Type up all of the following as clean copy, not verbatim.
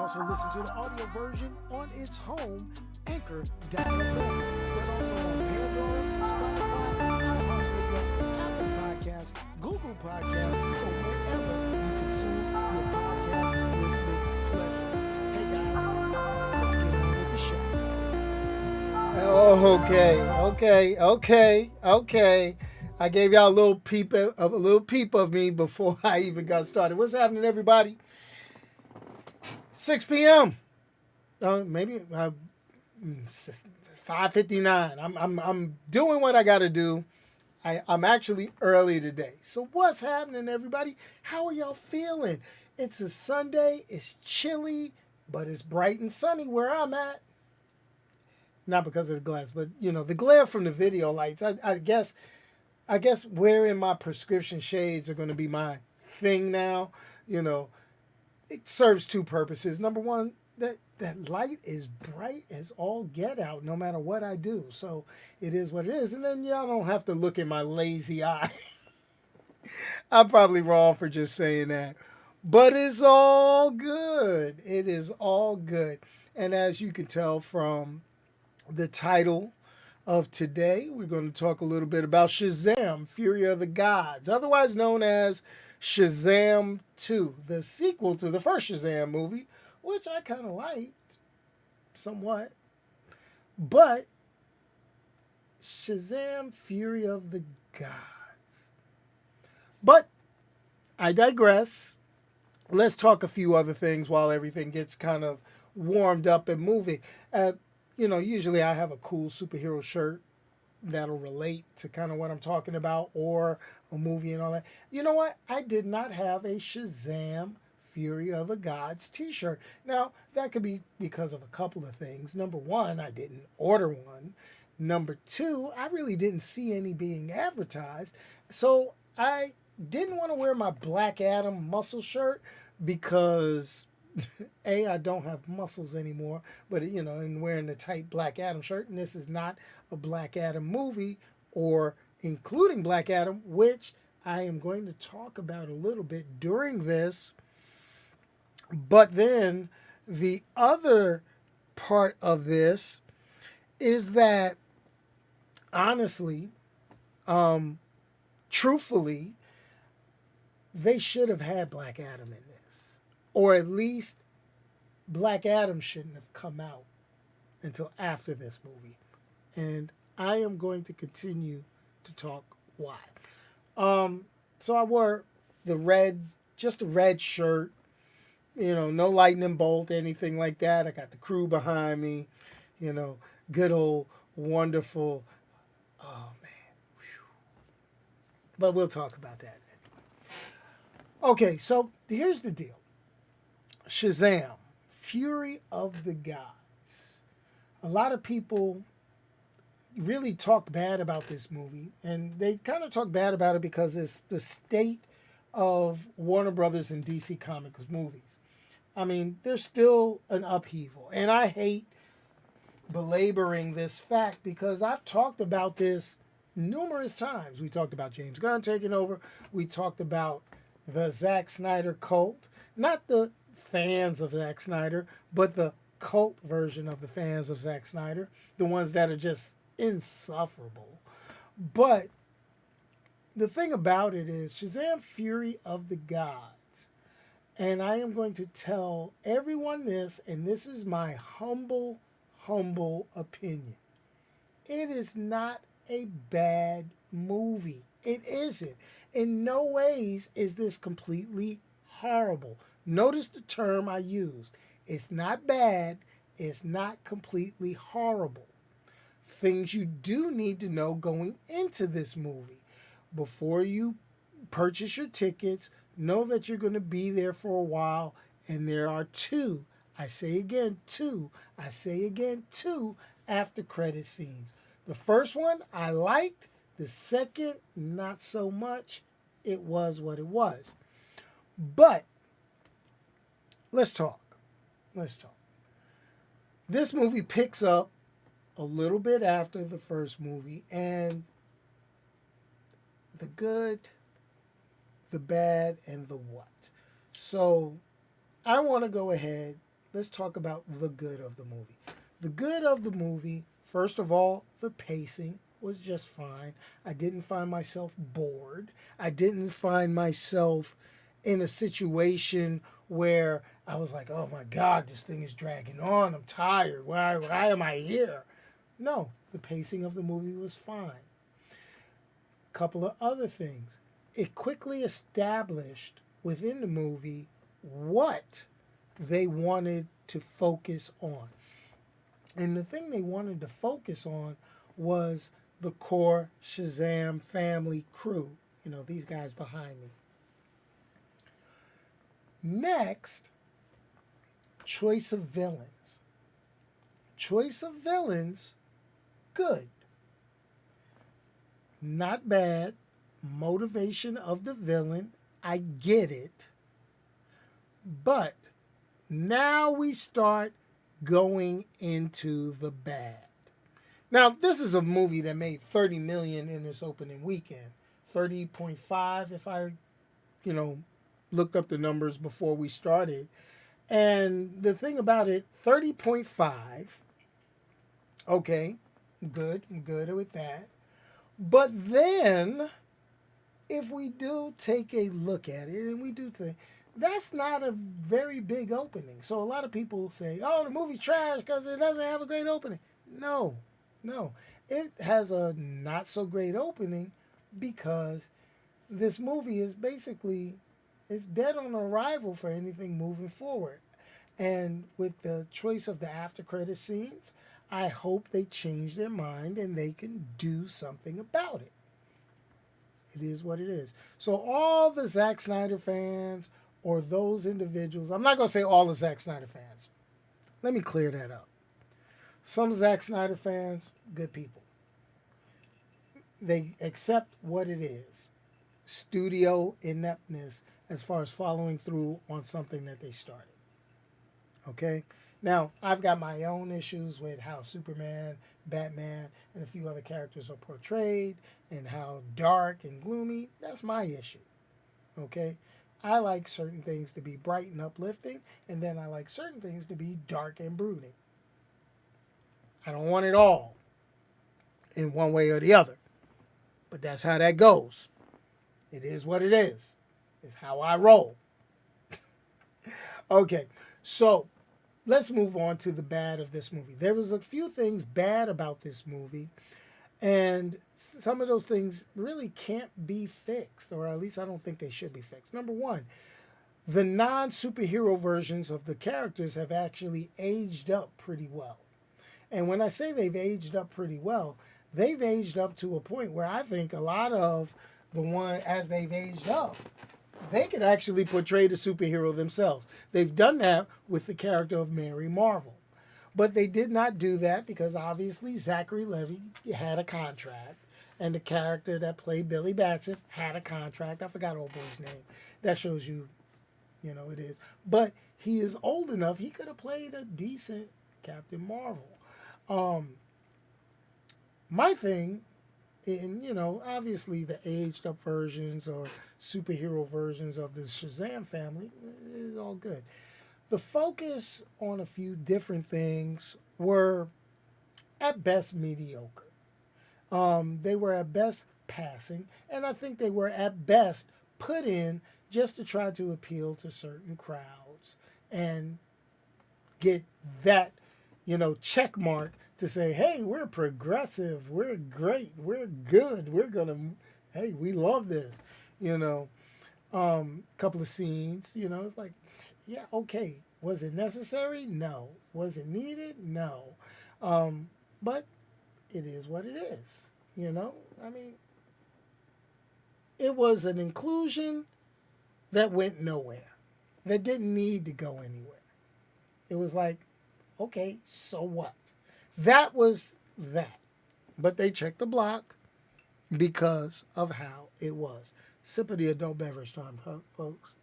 also listen to the audio version on its home, Anchor.fm. We're also on Pandora, Spotify, iHeartRadio, Apple Podcasts, Google Podcasts, or wherever you consume your podcast listening pleasure. Hey guys, let's get on with the show. Okay. I gave y'all a little peep of me before I even got started. What's happening, everybody? 6 p.m. Maybe 5:59. I'm doing what I got to do. I'm actually early today. So what's happening, everybody? How are y'all feeling? It's a Sunday. It's chilly, but it's bright and sunny where I'm at. Not because of the glass, but the glare from the video lights. I guess wearing my prescription shades are going to be my thing now. It serves two purposes. Number one, that light is bright as all get out, no matter what I do. So it is what it is. And then y'all don't have to look in my lazy eye. I'm probably wrong for just saying that. But it's all good. It is all good. And as you can tell from the title of today, we're going to talk a little bit about Shazam, Fury of the Gods, otherwise known as Shazam 2, the sequel to the first Shazam movie, which I kind of liked somewhat. But Shazam, Fury of the Gods. But I digress. Let's talk a few other things while everything gets kind of warmed up and moving. Usually I have a cool superhero shirt that'll relate to kind of what I'm talking about, or a movie and all that. You know what? I did not have a Shazam Fury of the Gods t-shirt. Now, that could be because of a couple of things. Number one, I didn't order one. Number two, I really didn't see any being advertised. So I didn't want to wear my Black Adam muscle shirt because I don't have muscles anymore, but and wearing the tight Black Adam shirt, and this is not a Black Adam movie or including Black Adam, which I am going to talk about a little bit during this. But then the other part of this is that honestly, truthfully, they should have had Black Adam in this. Or at least Black Adam shouldn't have come out until after this movie. And I am going to continue to talk why. So I wore just a red shirt, no lightning bolt, anything like that. I got the crew behind me, good old wonderful, oh man. Whew. But we'll talk about that. Okay, so here's the deal. Shazam, Fury of the Gods. A lot of people really talk bad about this movie, and they kind of talk bad about it because it's the state of Warner Brothers and DC Comics movies. I mean, there's still an upheaval, and I hate belaboring this fact because I've talked about this numerous times. We talked about James Gunn taking over. We talked about the Zack Snyder cult. Not the fans of Zack Snyder, but the cult version of the fans of Zack Snyder. The ones that are just insufferable. But the thing about it is Shazam Fury of the Gods. And I am going to tell everyone this, and this is my humble opinion. It is not a bad movie. It isn't. In no ways is this completely horrible. Notice the term I used. It's not bad. It's not completely horrible. Things you do need to know going into this movie. Before you purchase your tickets, know that you're going to be there for a while, and there are two after credit scenes. The first one I liked, the second not so much. It was what it was. But let's talk. This movie picks up a little bit after the first movie, and the good, the bad, and the what. So I want to go ahead let's talk about the good of the movie. The good of the movie, first of all, the pacing was just fine. I didn't find myself bored. I didn't find myself in a situation where I was like, oh my God, this thing is dragging on. I'm tired. Why am I here? No, the pacing of the movie was fine. Couple of other things. It quickly established within the movie what they wanted to focus on. And the thing they wanted to focus on was the core Shazam family crew. You know, these guys behind me. Next, choice of villains. Choice of villains, good. Not bad. Motivation of the villain, I get it. But now we start going into the bad. Now, this is a movie that made 30 million in its opening weekend. 30.5 if I, looked up the numbers before we started. And the thing about it, 30.5, okay, good, I'm good with that. But then, if we do take a look at it, and we do think, that's not a very big opening. So a lot of people say, oh, the movie's trash because it doesn't have a great opening. No. It has a not so great opening because this movie is basically, it's dead on arrival for anything moving forward. And with the choice of the after credit scenes, I hope they change their mind and they can do something about it. It is what it is. So all the Zack Snyder fans or those individuals, I'm not going to say all the Zack Snyder fans. Let me clear that up. Some Zack Snyder fans, good people. They accept what it is. Studio ineptness as far as following through on something that they started. Okay? Now, I've got my own issues with how Superman, Batman, and a few other characters are portrayed and how dark and gloomy. That's my issue. Okay? I like certain things to be bright and uplifting, and then I like certain things to be dark and brooding. I don't want it all in one way or the other. But that's how that goes. It is what it is. It's how I roll. Okay, so let's move on to the bad of this movie. There was a few things bad about this movie, and some of those things really can't be fixed, or at least I don't think they should be fixed. Number one, the non-superhero versions of the characters have actually aged up pretty well. And when I say they've aged up pretty well, they've aged up to a point where I think a lot of the one, as they've aged up, they could actually portray the superhero themselves. They've done that with the character of Mary Marvel. But they did not do that because obviously Zachary Levi had a contract. And the character that played Billy Batson had a contract. I forgot old boy's name. That shows you, it is. But he is old enough, he could have played a decent Captain Marvel. My thing, and obviously the aged up versions or superhero versions of the Shazam family is all good. The focus on a few different things were at best mediocre. They were at best passing, and I think they were at best put in just to try to appeal to certain crowds and get that, check mark to say, hey, we're progressive, we're great, we're good, hey, we love this, couple of scenes, it's like, yeah, okay, was it necessary? No. Was it needed? No. But it is what it is, I mean, it was an inclusion that went nowhere, that didn't need to go anywhere. It was like, okay, so what? That was that. But they checked the block because of how it was. Sip of the adult beverage time, folks.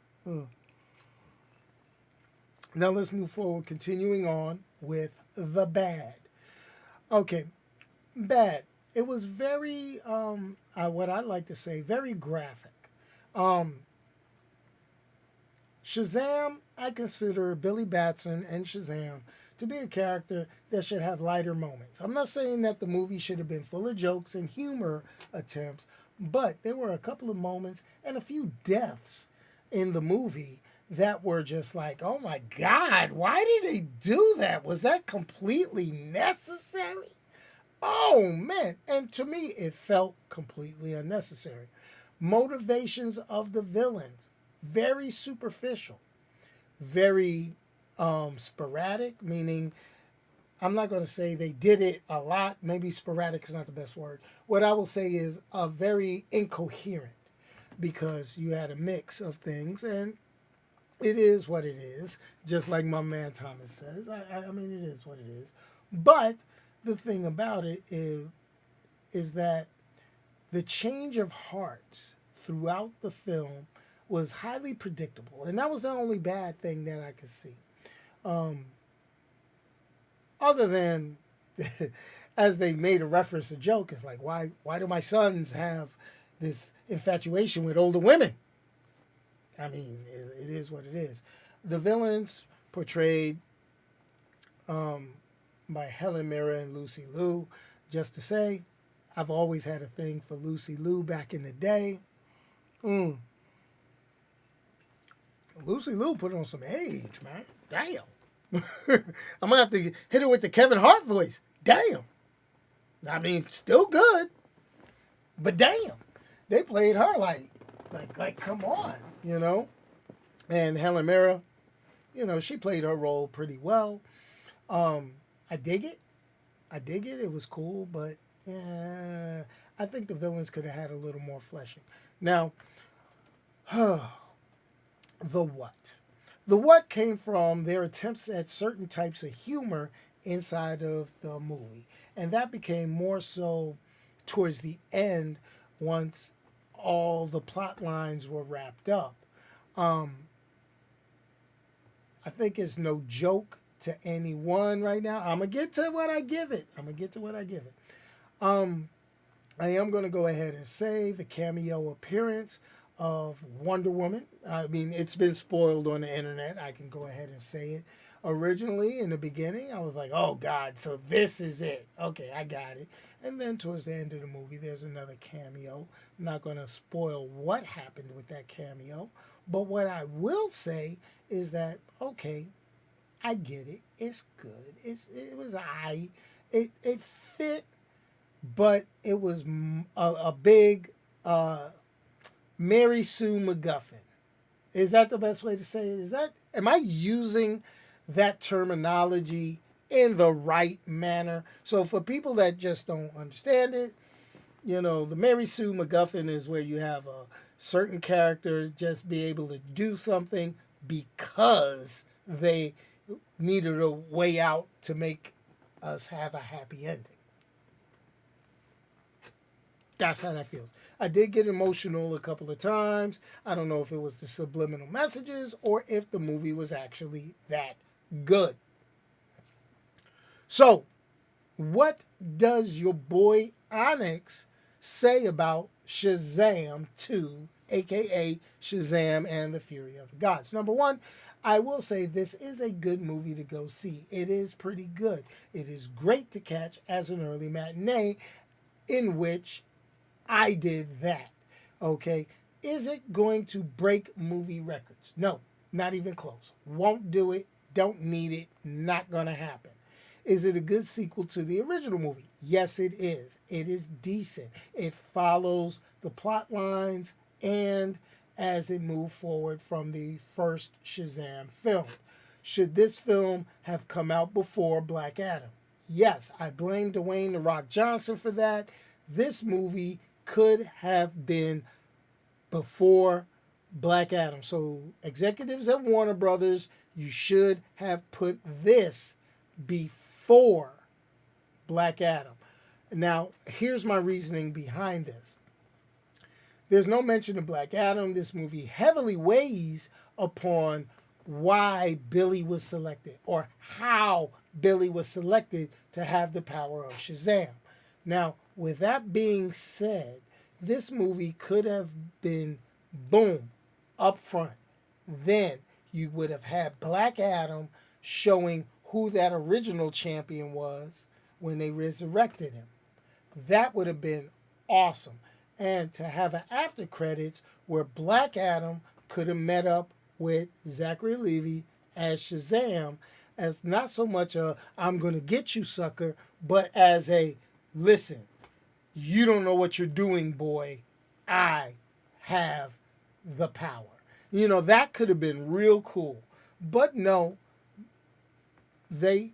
Now let's move forward, continuing on with the bad. Okay, bad. It was very, what I like to say, very graphic. Shazam I consider Billy Batson and Shazam to be a character that should have lighter moments. I'm not saying that the movie should have been full of jokes and humor attempts, but there were a couple of moments and a few deaths in the movie that were just like, oh my God, why did they do that? Was that completely necessary? Oh man. And to me, it felt completely unnecessary. Motivations of the villains, very superficial, very sporadic, meaning I'm not going to say they did it a lot. Maybe sporadic is not the best word. What I will say is very incoherent because you had a mix of things and it is what it is, just like my man Thomas says. I mean, it is what it is. But the thing about it is that the change of hearts throughout the film was highly predictable, and that was the only bad thing that I could see. Um, Other than, as they made a reference, a joke, it's like, why do my sons have this infatuation with older women? I mean, it is what it is. The villains portrayed by Helen Mirren and Lucy Liu. Just to say, I've always had a thing for Lucy Liu back in the day. Mm. Lucy Liu put on some age, man. Damn. I'm gonna have to hit her with the Kevin Hart voice. Damn. I mean, still good, but damn, they played her like, come on, you know. And Helen Mirren, you know, she played her role pretty well. I dig it. I dig it. It was cool, but I think the villains could have had a little more fleshing. Now, the what? The what came from their attempts at certain types of humor inside of the movie. And that became more so towards the end once all the plot lines were wrapped up. I think it's no joke to anyone right now. I'm going to get to what I give it. I am going to go ahead and say the cameo appearance of Wonder Woman. I mean, it's been spoiled on the internet. I can go ahead and say it. Originally, in the beginning, I was like, oh, God, so this is it. Okay, I got it. And then towards the end of the movie, there's another cameo. I'm not going to spoil what happened with that cameo. But what I will say is that, okay, I get it. It's good. It was it fit, but it was a big Mary Sue MacGuffin. Is that the best way to say it? Am I using that terminology in the right manner? So for people that just don't understand it, you know, the Mary Sue MacGuffin is where you have a certain character just be able to do something because they needed a way out to make us have a happy ending. That's how that feels. I did get emotional a couple of times. I don't know if it was the subliminal messages or if the movie was actually that good. So, what does your boy Onyx say about Shazam 2, aka Shazam and the Fury of the Gods? Number one, I will say this is a good movie to go see. It is pretty good. It is great to catch as an early matinee, in which I did that. Okay. Is it going to break movie records? No, not even close. Won't do it. Don't need it. Not going to happen. Is it a good sequel to the original movie? Yes, it is. It is decent. It follows the plot lines and as it moved forward from the first Shazam film. Should this film have come out before Black Adam? Yes, I blame Dwayne "The Rock" Johnson for that. This movie could have been before Black Adam. So executives at Warner Brothers, you should have put this before Black Adam. Now, here's my reasoning behind this. There's no mention of Black Adam. This movie heavily weighs upon why Billy was selected or how Billy was selected to have the power of Shazam. Now, with that being said, this movie could have been boom, up front. Then you would have had Black Adam showing who that original champion was when they resurrected him. That would have been awesome. And to have an after credits where Black Adam could have met up with Zachary Levi as Shazam, as not so much a I'm going to get you sucker, but as a listen, you don't know what you're doing, boy. I have the power. You know, that could have been real cool. But no, they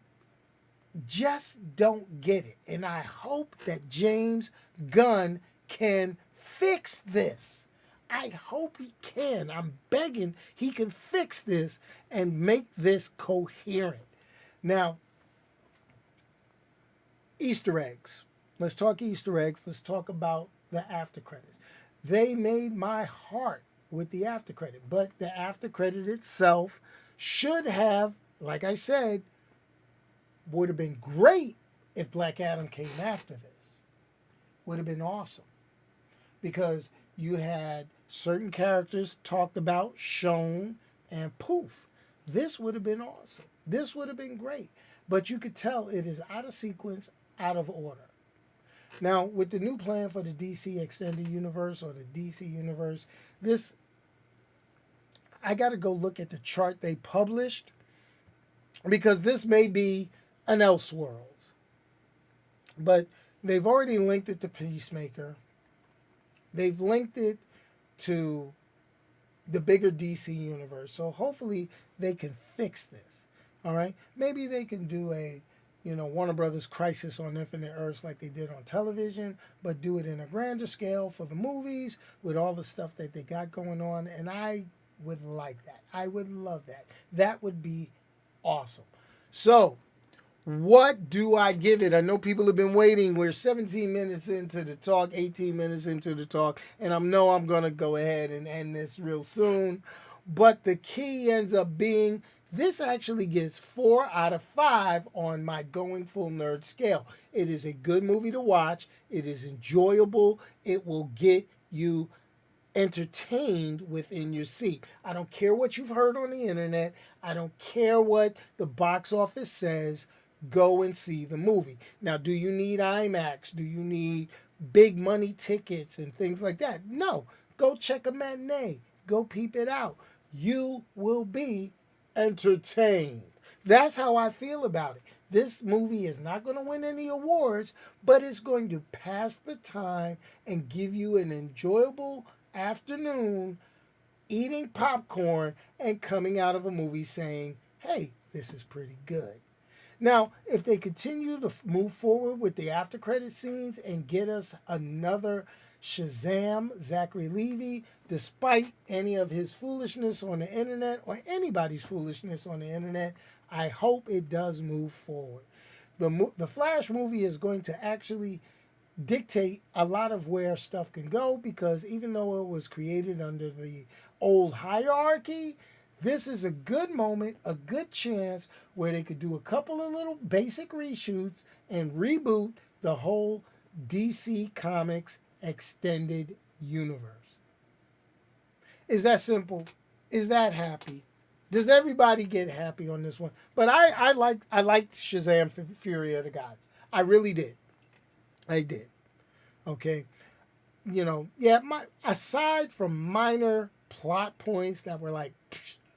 just don't get it. And I hope that James Gunn can fix this. I hope he can. I'm begging he can fix this and make this coherent. Now, Easter eggs. Let's talk Easter eggs. Let's talk about the after credits. They made my heart with the after credit, but the after credit itself should have, like I said, would have been great if Black Adam came after this. Would have been awesome. Because you had certain characters talked about, shown, and poof. This would have been awesome. This would have been great. But you could tell it is out of sequence, out of order. Now, with the new plan for the DC Extended Universe or the DC Universe, this, I got to go look at the chart they published because this may be an Elseworlds. But they've already linked it to Peacemaker. They've linked it to the bigger DC universe. So hopefully they can fix this. All right. Maybe they can do a, Warner Brothers Crisis on Infinite Earths like they did on television, but do it in a grander scale for the movies with all the stuff that they got going on. And I would like that. I would love that. That would be awesome. So, what do I give it? I know people have been waiting. We're 17 minutes into the talk, 18 minutes into the talk, and I know I'm going to go ahead and end this real soon. But the key ends up being this actually gets 4 out of 5 on my going full nerd scale. It is a good movie to watch. It is enjoyable. It will get you entertained within your seat. I don't care what you've heard on the internet. I don't care what the box office says. Go and see the movie. Now, do you need IMAX? Do you need big money tickets and things like that? No. Go check a matinee. Go peep it out. You will be entertained. That's how I feel about it. This movie is not going to win any awards, but it's going to pass the time and give you an enjoyable afternoon eating popcorn and coming out of a movie saying, hey, this is pretty good. Now, if they continue to move forward with the after credit scenes and get us another Shazam, Zachary Levi, despite any of his foolishness on the internet or anybody's foolishness on the internet, I hope it does move forward. The Flash movie is going to actually dictate a lot of where stuff can go because even though it was created under the old hierarchy, this is a good moment, a good chance where they could do a couple of little basic reshoots and reboot the whole DC Comics extended universe. Is that simple? Is that happy? Does everybody get happy on this one? But I liked Shazam Fury of the Gods. I really did. I did. Okay. Aside from minor plot points that were like,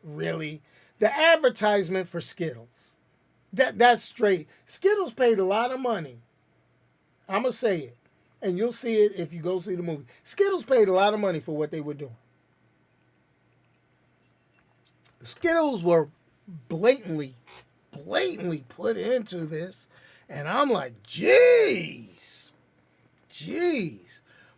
really? The advertisement for Skittles. That's straight. Skittles paid a lot of money. I'm going to say it. And you'll see it if you go see the movie. Skittles paid a lot of money for what they were doing. The Skittles were blatantly put into this. And I'm like, jeez.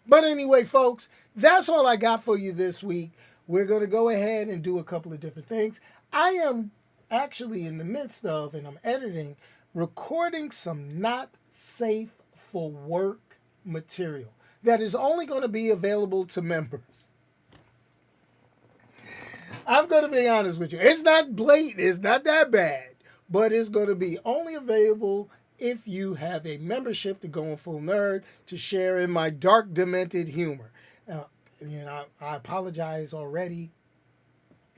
But anyway, folks, that's all I got for you this week. We're going to go ahead and do a couple of different things. I am actually in the midst of, and I'm editing, recording some not safe for work material that is only going to be available to members. I'm going to be honest with you. It's not blatant. It's not that bad. But it's going to be only available if you have a membership to Going Full Nerd to share in my dark, demented humor. I apologize already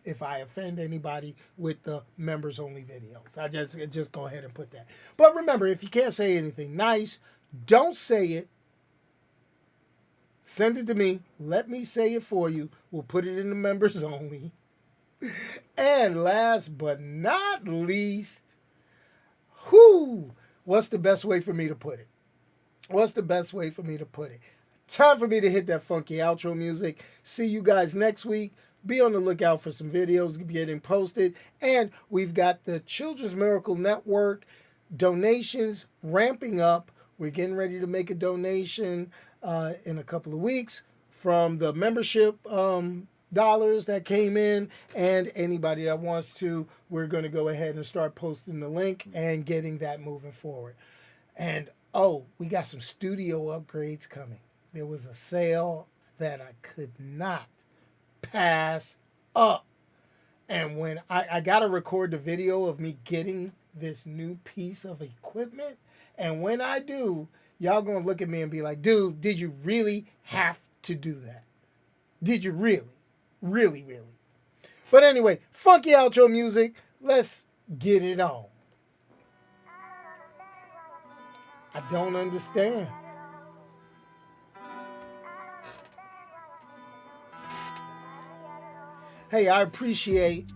if I offend anybody with the members only videos. I just go ahead and put that. But remember, if you can't say anything nice, don't say it. Send it to me. Let me say it for you. We'll put it in the members only. And last but not least, what's the best way for me to put it? What's the best way for me to put it? Time for me to hit that funky outro music. See you guys next week. Be on the lookout for some videos getting posted. And we've got the Children's Miracle Network donations ramping up. We're getting ready to make a donation in a couple of weeks from the membership dollars that came in, and anybody that wants to, we're going to go ahead and start posting the link and getting that moving forward. And we got some studio upgrades coming. There was a sale that I could not pass up. And when I got to record the video of me getting this new piece of equipment, and when I do, y'all going to look at me and be like, dude, did you really have to do that? Did you really? Really, really? But anyway, funky outro music. Let's get it on. I don't understand. Hey, I appreciate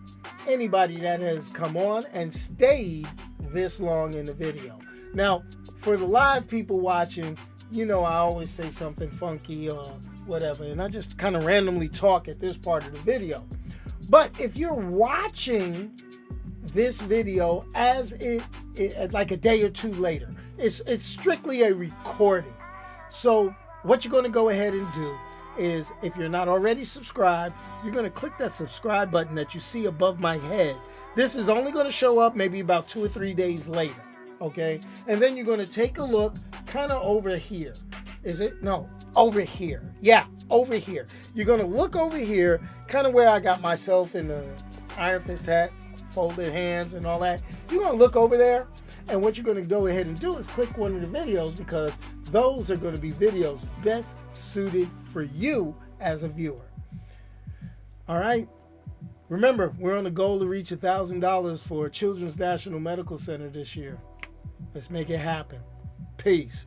anybody that has come on and stayed this long in the video. Now, for the live people watching, you know I always say something funky or whatever, and I just kind of randomly talk at this part of the video. But if you're watching this video as it like a day or two later, it's strictly a recording. So what you're going to go ahead and do is, if you're not already subscribed, you're going to click that subscribe button that you see above my head. This is only going to show up maybe about 2 or 3 days later. Okay, and then you're going to take a look kind of over here. Is it? No, over here. Yeah, over here. You're going to look over here, kind of where I got myself in the Iron Fist hat, folded hands and all that. You're going to look over there, and what you're going to go ahead and do is click one of the videos, because those are going to be videos best suited for you as a viewer. All right. Remember, we're on the goal to reach $1,000 for Children's National Medical Center this year. Let's make it happen. Peace.